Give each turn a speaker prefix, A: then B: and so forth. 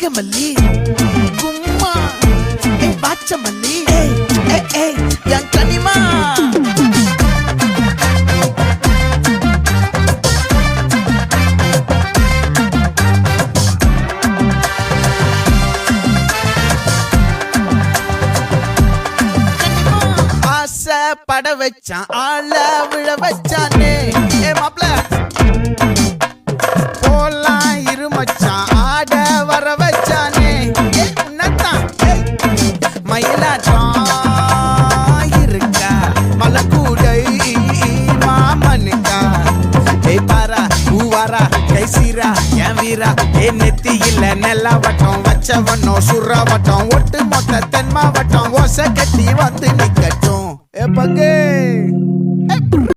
A: வாங்கமல்லி கும்மா வாச்சமல்லி என் கனிமா பட வச்சான் ஆள விழ வச்சானே ஏ மாப்ள போலாம் இருமச்சான் ஆட வர வச்சானே உன்னதான் மயிலாட்டம் இருக்கா மலக்கூடை மாமனுக்கா ஏய் பாரா பூவாரா கைசீரா என் வீரா ஏ நெத்தி இல்ல நெல்லா வட்டம் வச்சவனோ சுறா வட்டம் ஒட்டு மொத்த தென் மாவட்டம் ஓசை கட்டி வந்து நிக்கட்டும் பங்கே